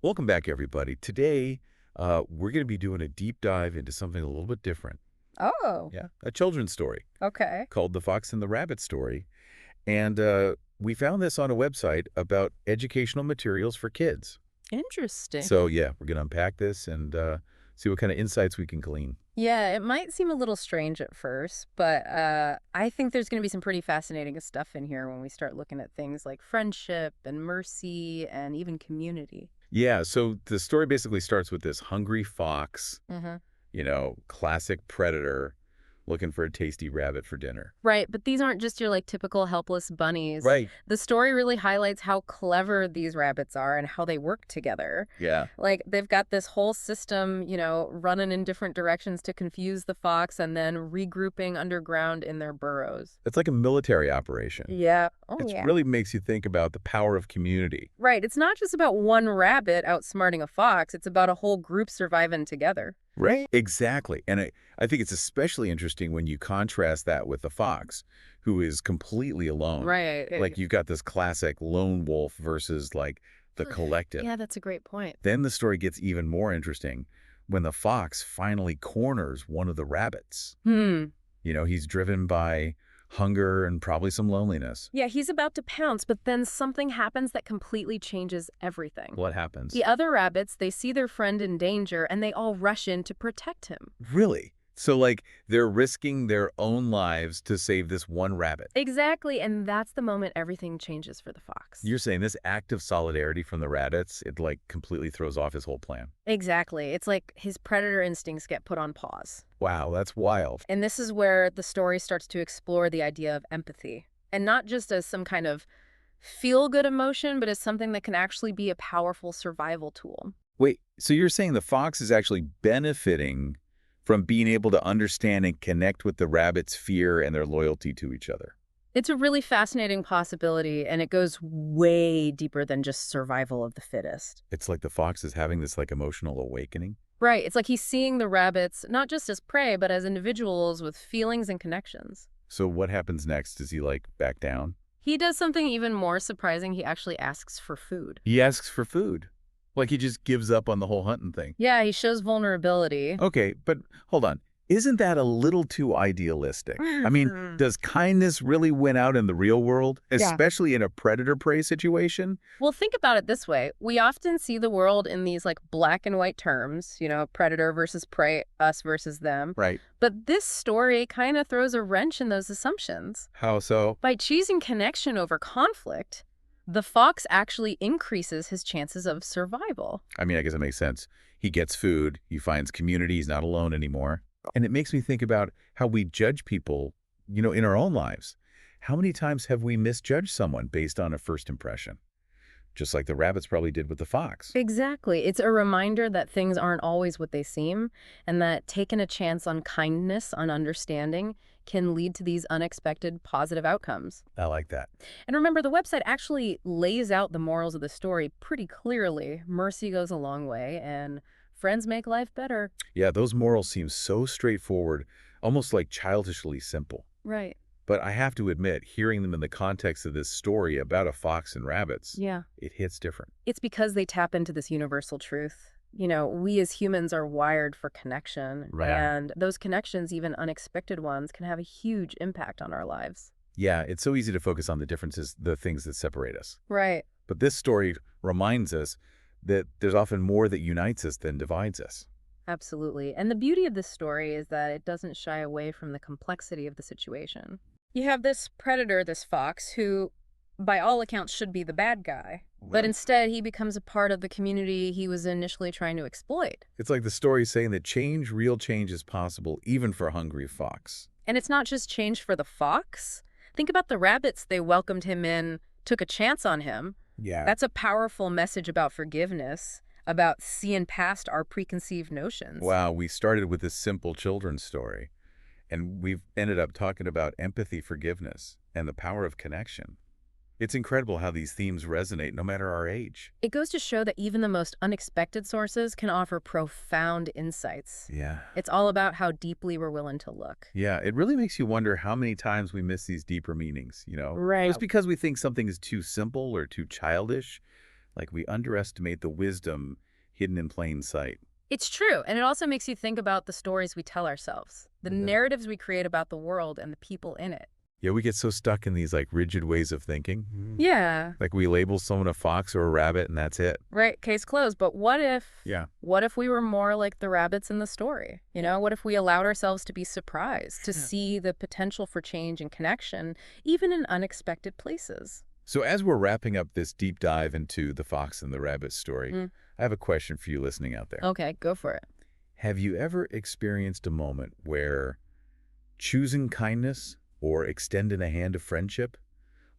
Welcome back, everybody. Today, we're going to be doing a deep dive into something a little bit different. Oh, Yeah, a children's story okay. called The Fox and the Rabbit Story. And we found this on a website about educational materials for kids. Interesting. So, yeah, we're going to unpack this and see what kind of insights we can glean. Yeah, it might seem a little strange at first, but I think there's going to be some pretty fascinating stuff in here when we start looking at things like friendship and mercy and even community. Yeah, so the story basically starts with this hungry fox, Mm-hmm. classic predator looking for a tasty rabbit for dinner. Right, but these aren't just your typical helpless bunnies. Right. The story really highlights how clever these rabbits are and how they work together. Yeah. They've got this whole system, running in different directions to confuse the fox and then regrouping underground in their burrows. It's like a military operation. Yeah. Oh, It yeah. really makes you think about the power of community. Right. It's not just about one rabbit outsmarting a fox. It's about a whole group surviving together. Right. Exactly. And I think it's especially interesting when you contrast that with the fox, who is completely alone. Right. Like you've got this classic lone wolf versus like the collective. Yeah, that's a great point. Then the story gets even more interesting when the fox finally corners one of the rabbits. Hmm. He's driven by hunger and probably some loneliness. Yeah, he's about to pounce, but then something happens that completely changes everything. What happens? The other rabbits, they see their friend in danger and they all rush in to protect him. Really? So, like, they're risking their own lives to save this one rabbit. Exactly, and that's the moment everything changes for the fox. You're saying this act of solidarity from the rabbits, it, like, completely throws off his whole plan. Exactly. It's like his predator instincts get put on pause. Wow, that's wild. And this is where the story starts to explore the idea of empathy. And not just as some kind of feel-good emotion, but as something that can actually be a powerful survival tool. Wait, so you're saying the fox is actually benefiting from being able to understand and connect with the rabbit's fear and their loyalty to each other? It's a really fascinating possibility, and it goes way deeper than just survival of the fittest. It's like the fox is having this, like, emotional awakening? Right. It's like he's seeing the rabbits not just as prey, but as individuals with feelings and connections. So what happens next? Does he, like, back down? He does something even more surprising. He actually asks for food. He asks for food. Like he just gives up on the whole hunting thing. Yeah, he shows vulnerability. Okay, but hold on. Isn't that a little too idealistic? I mean, does kindness really win out in the real world, Yeah. especially in a predator-prey situation? Well, think about it this way. We often see the world in these black and white terms, predator versus prey, us versus them. Right. But this story kind of throws a wrench in those assumptions. How so? By choosing connection over conflict, the fox actually increases his chances of survival. I mean, I guess it makes sense. He gets food, he finds community, he's not alone anymore. And it makes me think about how we judge people, in our own lives. How many times have we misjudged someone based on a first impression? Just like the rabbits probably did with the fox. Exactly. It's a reminder that things aren't always what they seem, and that taking a chance on kindness, on understanding, can lead to these unexpected positive outcomes. I like that. And remember, the website actually lays out the morals of the story pretty clearly. Mercy goes a long way, and friends make life better. Yeah, those morals seem so straightforward, almost like childishly simple. Right. But I have to admit, hearing them in the context of this story about a fox and rabbits, Yeah. it hits different. It's because they tap into this universal truth. We as humans are wired for connection, Right. and those connections, even unexpected ones, can have a huge impact on our lives. Yeah, it's so easy to focus on the differences, the things that separate us. Right. But this story reminds us that there's often more that unites us than divides us. Absolutely. And the beauty of this story is that it doesn't shy away from the complexity of the situation. You have this predator, this fox, who, by all accounts, should be the bad guy. But instead, he becomes a part of the community he was initially trying to exploit. It's like the story saying that real change is possible, even for a hungry fox. And it's not just change for the fox. Think about the rabbits. They welcomed him in, took a chance on him. Yeah. That's a powerful message about forgiveness, about seeing past our preconceived notions. Wow, we started with this simple children's story, and we've ended up talking about empathy, forgiveness, and the power of connection. It's incredible how these themes resonate no matter our age. It goes to show that even the most unexpected sources can offer profound insights. Yeah. It's all about how deeply we're willing to look. Yeah, it really makes you wonder how many times we miss these deeper meanings, Right. Just because we think something is too simple or too childish, Like we underestimate the wisdom hidden in plain sight. It's true, and it also makes you think about the stories we tell ourselves, the Yeah. narratives we create about the world and the people in it. Yeah, we get so stuck in these like rigid ways of thinking. Yeah, Like we label someone a fox or a rabbit and that's it. right, case closed. But Yeah. what if we were more like the rabbits in the story? You know, what if we allowed ourselves to be surprised, to Yeah. see the potential for change and connection, even in unexpected places? So as we're wrapping up this deep dive into the fox and the rabbit story, Mm. I have a question for you listening out there. Okay, go for it. Have you ever experienced a moment where choosing kindness or extending a hand of friendship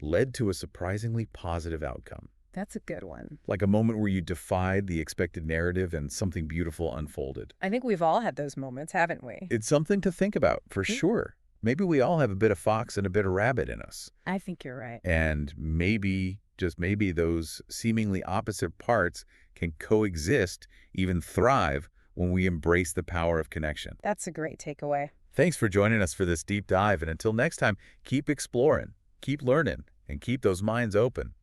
led to a surprisingly positive outcome? That's a good one. Like a moment where you defied the expected narrative and something beautiful unfolded. I think we've all had those moments, haven't we? It's something to think about, for Mm. sure. Maybe we all have a bit of fox and a bit of rabbit in us. I think you're right. And maybe, just maybe, those seemingly opposite parts can coexist, even thrive, when we embrace the power of connection. That's a great takeaway. Thanks for joining us for this deep dive. And until next time, keep exploring, keep learning, and keep those minds open.